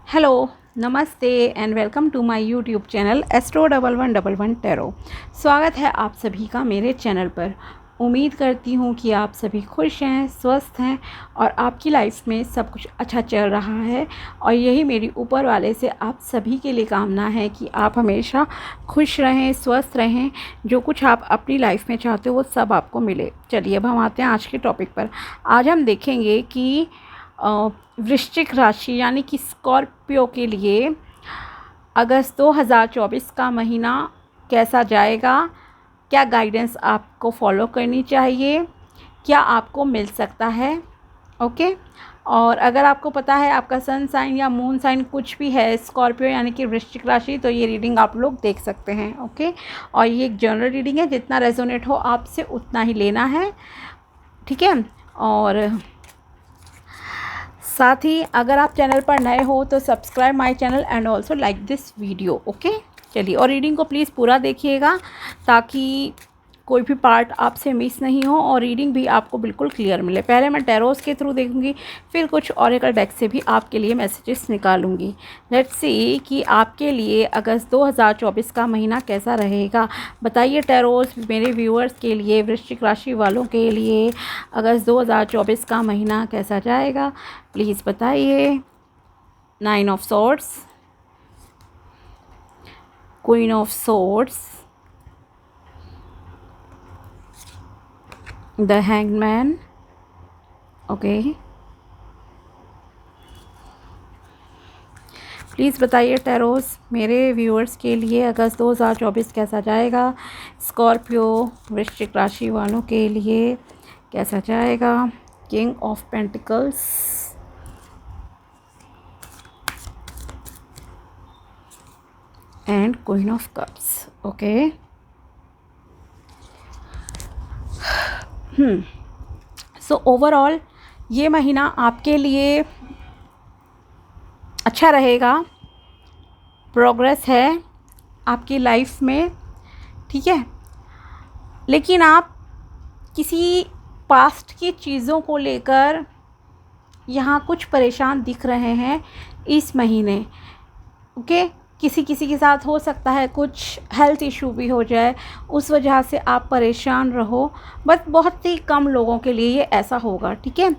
Hello, namaste and welcome to my YouTube channel Astro1111 tarot. स्वागत है आप सभी का मेरे चैनल पर। उम्मीद करती हूँ कि आप सभी खुश हैं, स्वस्थ हैं और आपकी लाइफ में सब कुछ अच्छा चल रहा है। और यही मेरी ऊपर वाले से आप सभी के लिए कामना है कि आप हमेशा खुश रहें, स्वस्थ रहें। जो कुछ आप अपनी लाइफ में चाहते हो वो सब आपको मिले। चलिए अब हम आते हैं आज के टॉपिक पर। आज हम देखेंगे कि वृश्चिक राशि यानी कि स्कॉर्पियो के लिए अगस्त 2024 का महीना कैसा जाएगा, क्या गाइडेंस आपको फॉलो करनी चाहिए, क्या आपको मिल सकता है। ओके। और अगर आपको पता है आपका सन साइन या मून साइन कुछ भी है स्कॉर्पियो यानी कि वृश्चिक राशि, तो ये रीडिंग आप लोग देख सकते हैं। ओके। और ये एक जनरल रीडिंग है, जितना रेजोनेट हो आपसे उतना ही लेना है, ठीक है। और साथ ही अगर आप चैनल पर नए हो तो subscribe my channel and also like this video. Okay. चलिए, और रीडिंग को प्लीज़ पूरा देखिएगा ताकि कोई भी पार्ट आपसे मिस नहीं हो और रीडिंग भी आपको बिल्कुल क्लियर मिले। पहले मैं टैरोस के थ्रू देखूंगी, फिर कुछ ऑरेकल डेक से भी आपके लिए मैसेजेस निकालूंगी। लेट्स सी कि आपके लिए अगस्त 2024 का महीना कैसा रहेगा। बताइए टैरोस मेरे व्यूअर्स के लिए, वृश्चिक राशि वालों के लिए अगस्त 2024 का महीना कैसा जाएगा, प्लीज़ बताइए। 9 of swords, queen of swords, the hanged man. Okay, please बताइए टैरोस मेरे व्यूअर्स के लिए अगस्त 2024 कैसा जाएगा। स्कॉर्पियो वृश्चिक राशि वालों के लिए कैसा जाएगा। King of pentacles, and queen of cups. Okay. So overall ये महीना आपके लिए अच्छा रहेगा, प्रोग्रेस है आपकी लाइफ में, ठीक है। लेकिन आप किसी पास्ट की चीज़ों को लेकर यहाँ कुछ परेशान दिख रहे हैं इस महीने। ओके। किसी किसी के साथ हो सकता है कुछ हेल्थ इशू भी हो जाए, उस वजह से आप परेशान रहो। बट बहुत ही कम लोगों के लिए ये ऐसा होगा, ठीक है।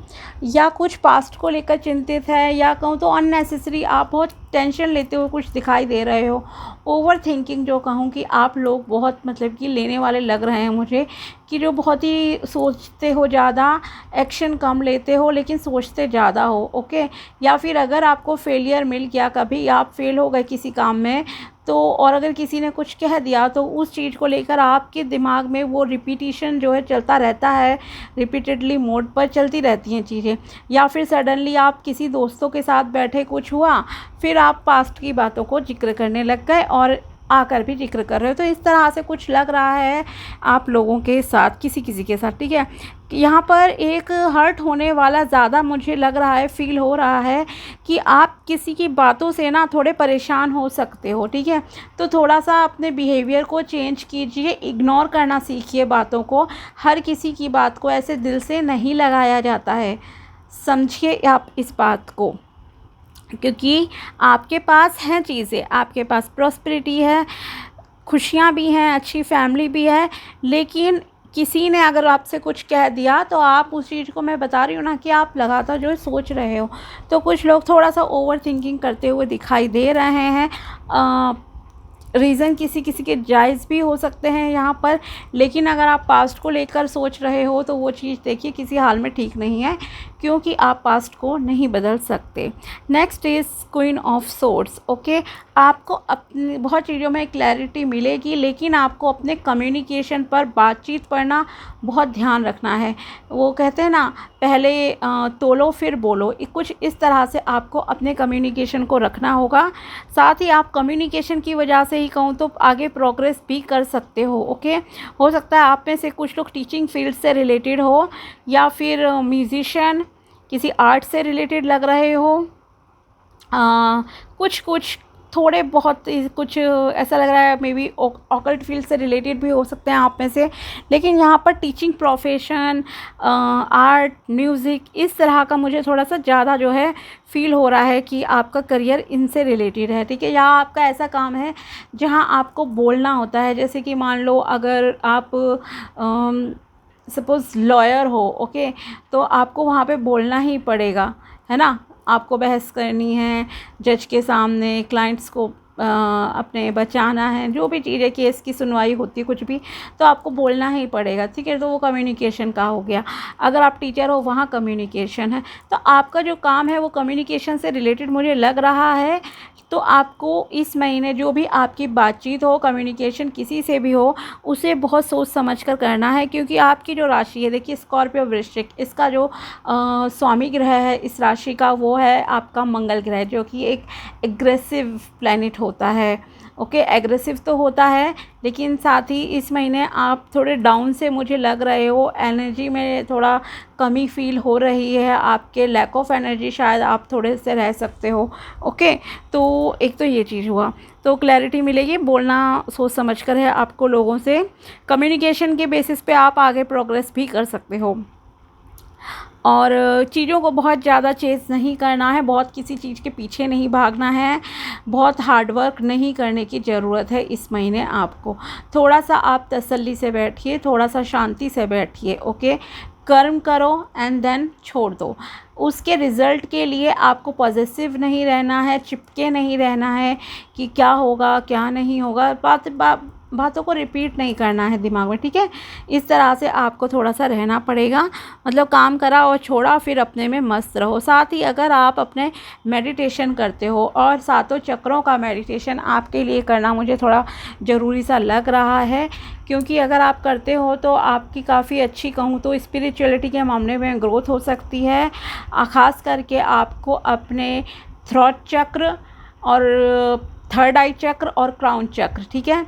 या कुछ पास्ट को लेकर चिंतित है, या कहूँ तो अननेसेसरी आप बहुत टेंशन लेते हो कुछ दिखाई दे रहे हो। ओवर थिंकिंग जो कहूँ कि आप लोग बहुत मतलब कि लेने वाले लग रहे हैं मुझे, कि जो बहुत ही सोचते हो ज़्यादा, एक्शन कम लेते हो लेकिन सोचते ज़्यादा हो। ओके। या फिर अगर आपको फेलियर मिल गया, कभी आप फेल हो गए किसी काम में, तो और अगर किसी ने कुछ कह दिया तो उस चीज़ को लेकर आपके दिमाग में वो रिपीटिशन जो है चलता रहता है, रिपीटेडली मोड पर चलती रहती हैं चीज़ें। या फिर सडनली आप किसी दोस्तों के साथ बैठे, कुछ हुआ, फिर आप पास्ट की बातों को जिक्र करने लग गए और आकर भी जिक्र कर रहे हो। तो इस तरह से कुछ लग रहा है आप लोगों के साथ, किसी किसी के साथ, ठीक है। यहाँ पर एक हर्ट होने वाला ज़्यादा मुझे लग रहा है, फील हो रहा है कि आप किसी की बातों से ना थोड़े परेशान हो सकते हो, ठीक है। तो थोड़ा सा अपने बिहेवियर को चेंज कीजिए, इग्नोर करना सीखिए बातों को। हर किसी की बात को ऐसे दिल से नहीं लगाया जाता है, समझिए आप इस बात को। क्योंकि आपके पास हैं चीज़ें, आपके पास प्रॉस्पेरिटी है, खुशियाँ भी हैं, अच्छी फैमिली भी है, लेकिन किसी ने अगर आपसे कुछ कह दिया तो आप उस चीज़ को, मैं बता रही हूँ ना कि आप लगातार जो है सोच रहे हो। तो कुछ लोग थोड़ा सा ओवर थिंकिंग करते हुए दिखाई दे रहे हैं। रीज़न किसी किसी के जायज़ भी हो सकते हैं यहाँ पर, लेकिन अगर आप पास्ट को लेकर सोच रहे हो तो वो चीज़ देखिए किसी हाल में ठीक नहीं है, क्योंकि आप पास्ट को नहीं बदल सकते। Next is queen of swords. Okay. आपको अपनी बहुत चीज़ों में क्लैरिटी मिलेगी, लेकिन आपको अपने कम्युनिकेशन पर, बातचीत पर ना बहुत ध्यान रखना है। वो कहते हैं ना, पहले तोलो फिर बोलो, कुछ इस तरह से आपको अपने कम्युनिकेशन को रखना होगा। साथ ही आप कम्युनिकेशन की वजह से ही कहूँ तो आगे प्रोग्रेस भी कर सकते हो। ओके। हो सकता है आप में से कुछ लोग टीचिंग फील्ड से रिलेटेड हो, या फिर म्यूजिशियन, किसी आर्ट से रिलेटेड लग रहे हो। कुछ कुछ थोड़े बहुत कुछ ऐसा लग रहा है मे बी ऑकल्ट फील्ड से रिलेटेड भी हो सकते हैं आप में से, लेकिन यहाँ पर टीचिंग प्रोफेशन, आर्ट, म्यूज़िक, इस तरह का मुझे थोड़ा सा ज़्यादा जो है फील हो रहा है कि आपका करियर इनसे रिलेटेड है, ठीक है। या आपका ऐसा काम है जहाँ आपको बोलना होता है, जैसे कि मान लो अगर आप सपोज़ लॉयर हो, ओके, तो आपको वहाँ पे बोलना ही पड़ेगा, है ना। आपको बहस करनी है जज के सामने, क्लाइंट्स को अपने बचाना है, जो भी चीज़ है, केस की सुनवाई होती है, कुछ भी, तो आपको बोलना ही पड़ेगा, ठीक है। तो वो कम्युनिकेशन का हो गया। अगर आप टीचर हो, वहाँ कम्युनिकेशन है, तो आपका जो काम है वो कम्युनिकेशन से रिलेटेड मुझे लग रहा है। तो आपको इस महीने जो भी आपकी बातचीत हो, कम्युनिकेशन किसी से भी हो, उसे बहुत सोच समझ कर करना है, क्योंकि आपकी जो राशि है, देखिए स्कॉर्पियो वृश्चिक, इसका जो स्वामी ग्रह है इस राशि का, वो है आपका मंगल ग्रह, जो कि एक एग्रेसिव प्लैनेट होता है, ओके। एग्रेसिव तो होता है, लेकिन साथ ही इस महीने आप थोड़े डाउन से मुझे लग रहे हो, एनर्जी में थोड़ा कमी फील हो रही है, आपके लैक ऑफ एनर्जी, शायद आप थोड़े से रह सकते हो, ओके। तो एक तो ये चीज़ हुआ, तो क्लैरिटी मिलेगी, बोलना सोच समझ कर है आपको लोगों से, कम्युनिकेशन के बेसिस पे आप आगे प्रोग्रेस भी कर सकते हो। और चीज़ों को बहुत ज़्यादा चेज़ नहीं करना है, बहुत किसी चीज़ के पीछे नहीं भागना है, बहुत हार्ड वर्क नहीं करने की ज़रूरत है इस महीने आपको। थोड़ा सा आप तसल्ली से बैठिए, थोड़ा सा शांति से बैठिए, ओके। कर्म करो एंड देन छोड़ दो। उसके रिज़ल्ट के लिए आपको पॉजिटिव नहीं रहना है, चिपके नहीं रहना है कि क्या होगा क्या नहीं होगा, बातों को रिपीट नहीं करना है दिमाग में, ठीक है। इस तरह से आपको थोड़ा सा रहना पड़ेगा, मतलब काम करा और छोड़ा, फिर अपने में मस्त रहो। साथ ही अगर आप अपने मेडिटेशन करते हो, और सातों चक्रों का मेडिटेशन आपके लिए करना मुझे थोड़ा ज़रूरी सा लग रहा है, क्योंकि अगर आप करते हो तो आपकी काफ़ी अच्छी कहूँ तो स्पिरिचुअलिटी के मामले में ग्रोथ हो सकती है। ख़ास करके आपको अपने थ्रोट चक्र और थर्ड आई चक्र और क्राउन चक्र, ठीक है,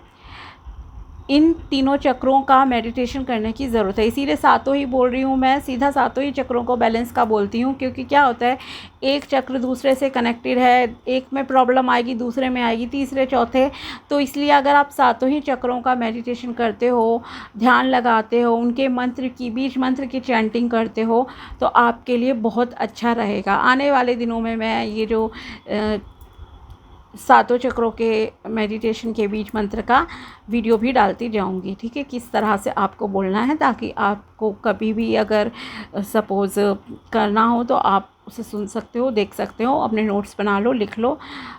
इन तीनों चक्रों का मेडिटेशन करने की ज़रूरत है। इसीलिए सातों ही बोल रही हूँ मैं, सीधा सातों ही चक्रों को बैलेंस का बोलती हूँ, क्योंकि क्या होता है, एक चक्र दूसरे से कनेक्टेड है, एक में प्रॉब्लम आएगी, दूसरे में आएगी, तीसरे चौथे, तो इसलिए अगर आप सातों ही चक्रों का मेडिटेशन करते हो, ध्यान लगाते हो, उनके मंत्र की, बीज मंत्र की चैंटिंग करते हो, तो आपके लिए बहुत अच्छा रहेगा। आने वाले दिनों में मैं ये जो सातों चक्रों के मेडिटेशन के बीच मंत्र का वीडियो भी डालती जाऊंगी, ठीक है, किस तरह से आपको बोलना है, ताकि आपको कभी भी अगर सपोज़ करना हो तो आप उसे सुन सकते हो, देख सकते हो, अपने नोट्स बना लो, लिख लो।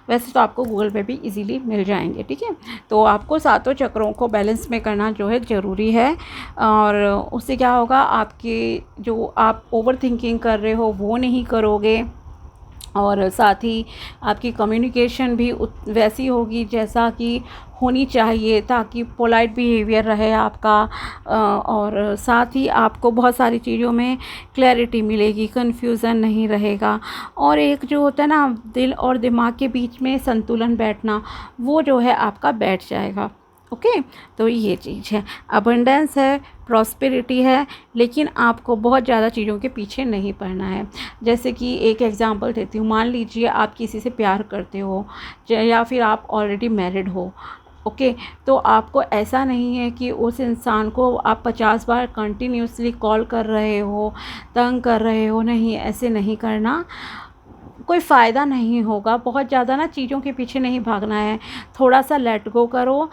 वैसे तो आपको गूगल पे भी इजीली मिल जाएंगे, ठीक है। तो आपको सातों चक्रों को बैलेंस में करना जो है ज़रूरी है, और उससे क्या होगा, आपके जो आप ओवर थिंकिंग कर रहे हो वो नहीं करोगे, और साथ ही आपकी कम्युनिकेशन भी वैसी होगी जैसा कि होनी चाहिए, ताकि पोलाइट बिहेवियर रहे आपका, और साथ ही आपको बहुत सारी चीज़ों में क्लैरिटी मिलेगी, कन्फ्यूज़न नहीं रहेगा, और एक जो होता है ना दिल और दिमाग के बीच में संतुलन बैठना, वो जो है आपका बैठ जाएगा, ओके। तो ये चीज़ है, अबंडेंस है, प्रॉस्पेरिटी है, लेकिन आपको बहुत ज़्यादा चीज़ों के पीछे नहीं पड़ना है। जैसे कि एक एग्जांपल देती हूँ, मान लीजिए आप किसी से प्यार करते हो, या फिर आप ऑलरेडी मैरिड हो, ओके, तो आपको ऐसा नहीं है कि उस इंसान को आप 50 बार कंटिन्यूसली कॉल कर रहे हो, तंग कर रहे हो, नहीं, ऐसे नहीं करना, कोई फ़ायदा नहीं होगा। बहुत ज़्यादा ना चीज़ों के पीछे नहीं भागना है, थोड़ा सा लेट गो करो,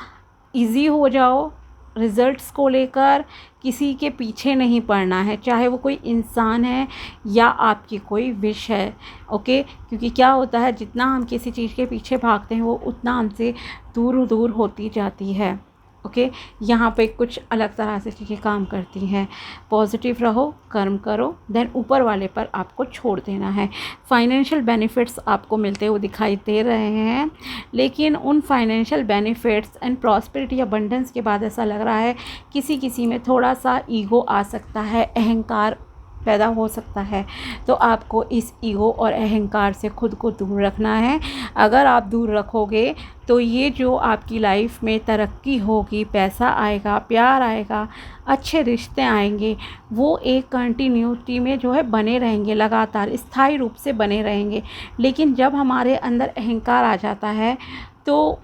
इजी हो जाओ, रिज़ल्ट्स को लेकर किसी के पीछे नहीं पड़ना है, चाहे वो कोई इंसान है या आपकी कोई विश है, ओके। क्योंकि क्या होता है, जितना हम किसी चीज़ के पीछे भागते हैं वो उतना हमसे दूर दूर होती जाती है, ओके। यहाँ पे कुछ अलग तरह से चीज़ें काम करती हैं। पॉजिटिव रहो, कर्म करो, देन ऊपर वाले पर आपको छोड़ देना है। फाइनेंशियल बेनिफिट्स आपको मिलते हुए दिखाई दे रहे हैं, लेकिन उन financial benefits and prosperity abundance के बाद ऐसा लग रहा है किसी किसी में थोड़ा सा ईगो आ सकता है, अहंकार पैदा हो सकता है। तो आपको इस ईगो और अहंकार से खुद को दूर रखना है। अगर आप दूर रखोगे तो ये जो आपकी लाइफ में तरक्की होगी, पैसा आएगा, प्यार आएगा, अच्छे रिश्ते आएंगे, वो एक कंटिन्यूटी में जो है बने रहेंगे, लगातार स्थायी रूप से बने रहेंगे। लेकिन जब हमारे अंदर अहंकार आ जाता है तो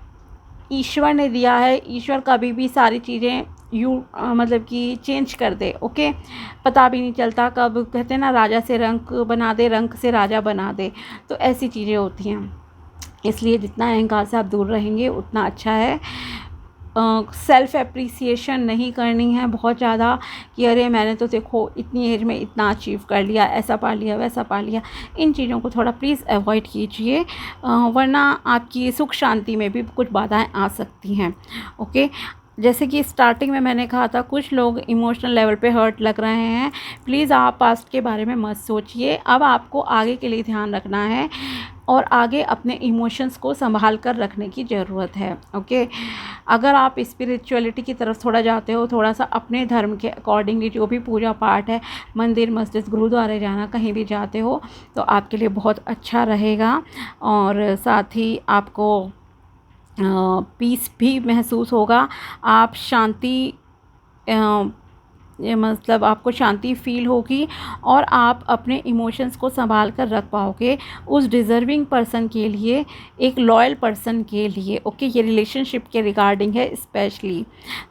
ईश्वर ने दिया है, ईश्वर कभी भी सारी चीज़ें मतलब कि चेंज कर दे। ओके, पता भी नहीं चलता कब, कहते हैं ना, राजा से रंक बना दे, रंक से राजा बना दे। तो ऐसी चीज़ें होती हैं। इसलिए जितना अहंकार से आप दूर रहेंगे उतना अच्छा है। सेल्फ़ एप्रिसिएशन नहीं करनी है बहुत ज़्यादा कि अरे मैंने तो देखो इतनी एज में इतना अचीव कर लिया, ऐसा पा लिया, वैसा पा लिया। इन चीज़ों को थोड़ा प्लीज़ अवॉइड कीजिए, वरना आपकी सुख शांति में भी कुछ बाधाएं आ सकती हैं। ओके, जैसे कि स्टार्टिंग में मैंने कहा था, कुछ लोग इमोशनल लेवल पे हर्ट लग रहे हैं। प्लीज़ आप पास्ट के बारे में मत सोचिए, अब आपको आगे के लिए ध्यान रखना है और आगे अपने इमोशंस को संभाल कर रखने की ज़रूरत है। ओके, अगर आप स्पिरिचुअलिटी की तरफ थोड़ा जाते हो, थोड़ा सा अपने धर्म के अकॉर्डिंगली जो भी पूजा पाठ है, मंदिर, मस्जिद, गुरुद्वारे जाना, कहीं भी जाते हो तो आपके लिए बहुत अच्छा रहेगा। और साथ ही आपको पीस भी महसूस होगा, आप शांति ये मतलब आपको शांति फील होगी और आप इमोशंस इमोशंस को संभाल कर रख पाओगे उस डिज़र्विंग पर्सन के लिए, एक लॉयल पर्सन के लिए। ओके, ये रिलेशनशिप के रिगार्डिंग है स्पेशली।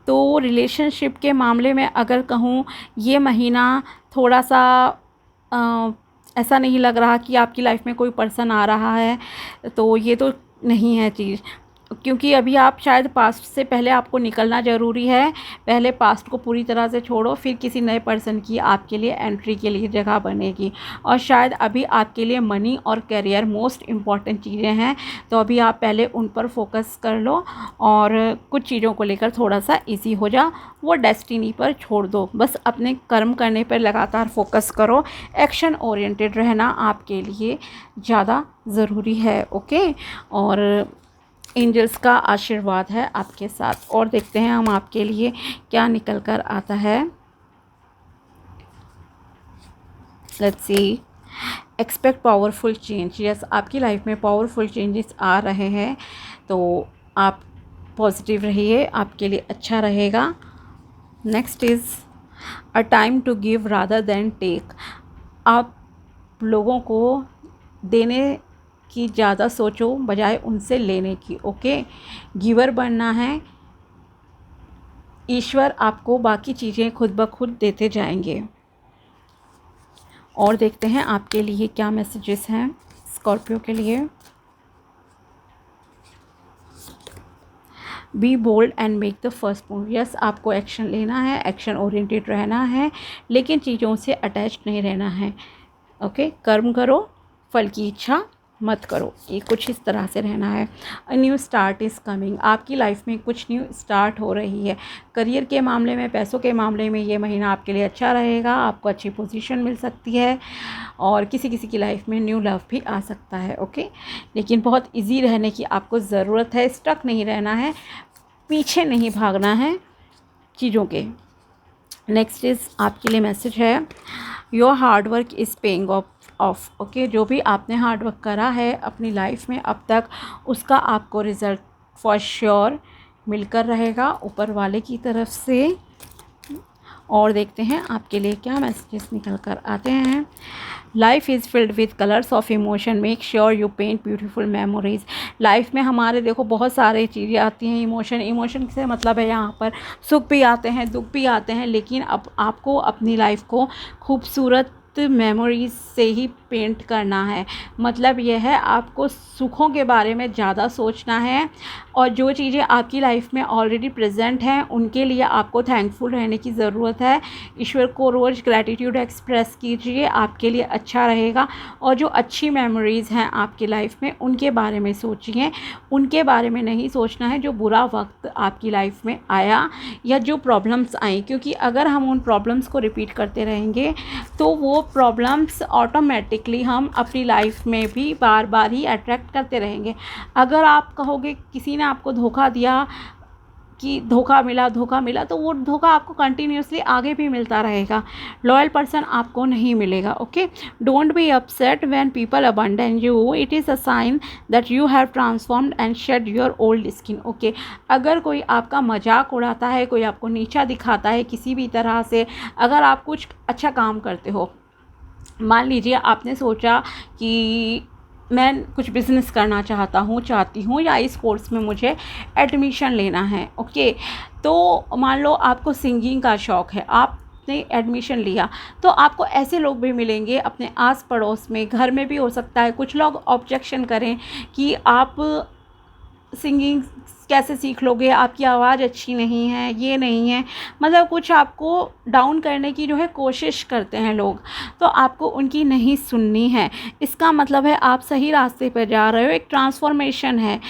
तो रिलेशनशिप के मामले में अगर कहूँ, ये महीना थोड़ा सा ऐसा नहीं लग रहा कि आपकी लाइफ में कोई पर्सन आ रहा है, तो ये तो नहीं है चीज़, क्योंकि अभी आप शायद पास्ट से पहले आपको निकलना ज़रूरी है। पहले पास्ट को पूरी तरह से छोड़ो, फिर किसी नए पर्सन की आपके लिए एंट्री के लिए जगह बनेगी। और शायद अभी आपके लिए मनी और करियर मोस्ट इम्पॉर्टेंट चीज़ें हैं, तो अभी आप पहले उन पर फोकस कर लो और कुछ चीज़ों को लेकर थोड़ा सा ईजी हो जा, वो डेस्टिनी पर छोड़ दो। बस अपने कर्म करने पर लगातार फोकस करो। एक्शन ओरिएंटेड रहना आपके लिए ज़्यादा ज़रूरी है। ओके, और एंजल्स का आशीर्वाद है आपके साथ। और देखते हैं हम आपके लिए क्या निकल कर आता है। Let's see, expect powerful change. Yes, आपकी लाइफ में पावरफुल चेंजेस आ रहे हैं, तो आप पॉजिटिव रहिए, आपके लिए अच्छा रहेगा। Next is a time to give rather than take. आप लोगों को देने की ज़्यादा सोचो बजाय उनसे लेने की। ओके, गिवर बनना है, ईश्वर आपको बाकी चीज़ें खुद ब खुद देते जाएंगे। और देखते हैं आपके लिए क्या मैसेजेस हैं स्कॉर्पियो के लिए। Be bold and make the first move. Yes, आपको एक्शन लेना है, एक्शन ओरिएंटेड रहना है, लेकिन चीज़ों से अटैच नहीं रहना है। ओके, कर्म करो, फल की इच्छा मत करो, ये कुछ इस तरह से रहना है। A new start is coming. आपकी लाइफ में कुछ न्यू स्टार्ट हो रही है। करियर के मामले में, पैसों के मामले में ये महीना आपके लिए अच्छा रहेगा, आपको अच्छी पोजीशन मिल सकती है और किसी किसी की लाइफ में न्यू लव भी आ सकता है। ओके, लेकिन बहुत इजी रहने की आपको ज़रूरत है, स्टक नहीं रहना है, पीछे नहीं भागना है चीज़ों के। नेक्स्ट इज़ आपके लिए मैसेज है, your hard work is paying off. Okay, जो भी आपने हार्ड वर्क करा है अपनी लाइफ में अब तक, उसका आपको रिज़ल्ट फॉर श्योर मिलकर रहेगा ऊपर वाले की तरफ से। और देखते हैं आपके लिए क्या मैसेजेस निकल कर आते हैं। Life is filled with colours of emotion, make sure you paint beautiful memories. Life में हमारे देखो बहुत सारी चीज़ें आती हैं, इमोशन से मतलब है यहाँ पर सुख भी आते हैं, दुख भी आते हैं, लेकिन अब आपको अपनी लाइफ को खूबसूरत मेमोरीज से ही पेंट करना है। मतलब यह है, आपको सुखों के बारे में ज़्यादा सोचना है और जो चीज़ें आपकी लाइफ में ऑलरेडी प्रेजेंट हैं उनके लिए आपको थैंकफुल रहने की ज़रूरत है। ईश्वर को रोज़ ग्रैटिट्यूड एक्सप्रेस कीजिए, आपके लिए अच्छा रहेगा। और जो अच्छी मेमोरीज़ हैं आपकी लाइफ में उनके बारे में सोचिए, उनके बारे में नहीं सोचना है जो बुरा वक्त आपकी लाइफ में आया या जो प्रॉब्लम्स आई, क्योंकि अगर हम उन प्रॉब्लम्स को रिपीट करते रहेंगे तो वो प्रॉब्लम्स ऑटोमेटिकली हम अपनी लाइफ में भी बार बार ही अट्रैक्ट करते रहेंगे। अगर आप कहोगे किसी ने आपको धोखा दिया, कि धोखा मिला, तो वो धोखा आपको कंटिन्यूसली आगे भी मिलता रहेगा। लॉयल पर्सन आपको नहीं मिलेगा। Okay, don't be upset when people abandon you, it is a sign that you have transformed and shed your old skin. Okay, अगर कोई आपका मजाक उड़ाता है, कोई आपको नीचा दिखाता है किसी भी तरह से, अगर आप कुछ अच्छा काम करते हो, मान लीजिए आपने सोचा कि मैं कुछ बिज़नेस करना चाहती हूँ या इस कोर्स में मुझे एडमिशन लेना है। ओके, तो मान लो आपको सिंगिंग का शौक़ है, आपने एडमिशन लिया, तो आपको ऐसे लोग भी मिलेंगे अपने आस पड़ोस में, घर में भी हो सकता है, कुछ लोग ऑब्जेक्शन करें कि आप सिंगिंग कैसे सीख लोगे, आपकी आवाज़ अच्छी नहीं है, ये नहीं है, मतलब कुछ आपको डाउन करने की जो है कोशिश करते हैं लोग, तो आपको उनकी नहीं सुननी है। इसका मतलब है आप सही रास्ते पर जा रहे हो, एक ट्रांसफॉर्मेशन है।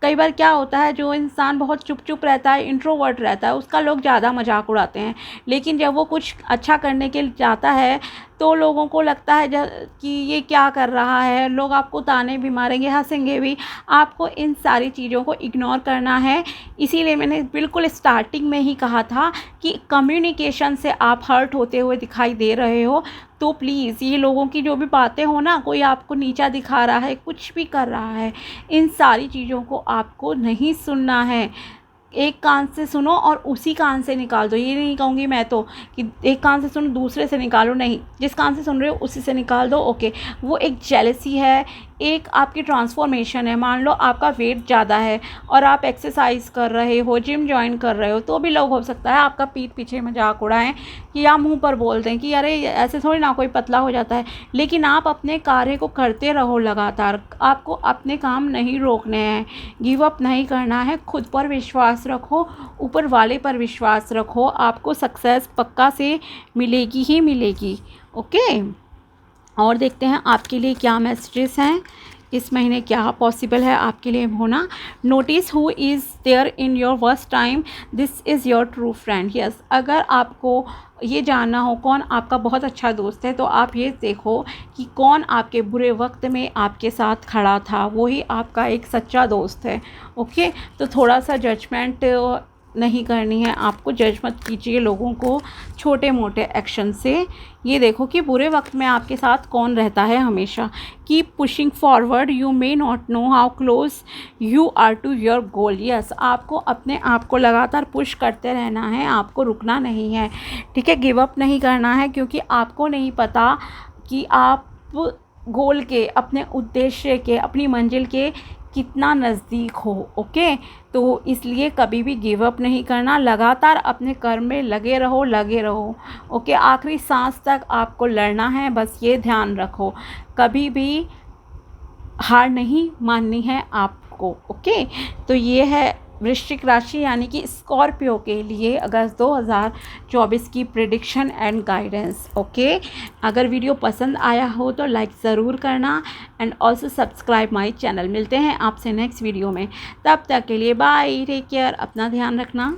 कई बार क्या होता है, जो इंसान बहुत चुप रहता है, इंट्रोवर्ट रहता है, उसका लोग ज़्यादा मजाक उड़ाते हैं, लेकिन जब वो कुछ अच्छा करने के लिए जाता है तो लोगों को लगता है कि ये क्या कर रहा है, लोग आपको ताने भी मारेंगे, हंसेंगे भी। आपको इन सारी चीज़ों को इग्नोर करना है। इसीलिए मैंने बिल्कुल स्टार्टिंग में ही कहा था कि कम्युनिकेशन से आप हर्ट होते हुए दिखाई दे रहे हो, तो प्लीज़ ये लोगों की जो भी बातें हो ना, कोई आपको नीचा दिखा रहा है, कुछ भी कर रहा है, इन सारी चीज़ों को आपको नहीं सुनना है। एक कान से सुनो और उसी कान से निकाल दो। ये नहीं कहूँगी मैं तो कि एक कान से सुनो दूसरे से निकालो, नहीं, जिस कान से सुन रहे हो उसी से निकाल दो। ओके, वो एक जेलसी है, एक आपकी ट्रांसफॉर्मेशन है। मान लो आपका वेट ज़्यादा है और आप एक्सरसाइज कर रहे हो, जिम ज्वाइन कर रहे हो, तो भी लोग हो सकता है आपका पीठ पीछे मजाक उड़ाएं कि या मुंह पर बोल दें कि अरे ऐसे थोड़ी ना कोई पतला हो जाता है। लेकिन आप अपने कार्य को करते रहो लगातार, आपको अपने काम नहीं रोकने हैं, गिव अप नहीं करना है, खुद पर विश्वास रखो, ऊपर वाले पर विश्वास रखो, आपको सक्सेस पक्का से मिलेगी ही मिलेगी। ओके, और देखते हैं आपके लिए क्या मैसेजेस हैं इस महीने, क्या पॉसिबल है आपके लिए होना। Notice who is there in your worst time, this is your true friend. Yes, अगर आपको ये जानना हो कौन आपका बहुत अच्छा दोस्त है, तो आप ये देखो कि कौन आपके बुरे वक्त में आपके साथ खड़ा था, वही आपका एक सच्चा दोस्त है। ओके, तो थोड़ा सा जजमेंट नहीं करनी है आपको, जज मत कीजिए लोगों को छोटे मोटे एक्शन से। ये देखो कि बुरे वक्त में आपके साथ कौन रहता है हमेशा। Keep pushing forward, you may not know how close you are to your goal. Yes, आपको अपने आप को लगातार पुश करते रहना है, आपको रुकना नहीं है, ठीक है, गिव अप नहीं करना है, क्योंकि आपको नहीं पता कि आप गोल के, अपने उद्देश्य के, अपनी मंजिल के कितना नज़दीक हो। ओके, तो इसलिए कभी भी गिव अप नहीं करना, लगातार अपने कर्म में लगे रहो। ओके, आखिरी सांस तक आपको लड़ना है, बस ये ध्यान रखो, कभी भी हार नहीं माननी है आपको। ओके, तो ये है वृश्चिक राशि यानी कि स्कॉर्पियो के लिए अगस्त 2024 की प्रेडिक्शन एंड गाइडेंस। ओके, अगर वीडियो पसंद आया हो तो लाइक ज़रूर करना and also subscribe my channel. मिलते हैं आपसे नेक्स्ट वीडियो में, तब तक के लिए बाय, टेक केयर, अपना ध्यान रखना।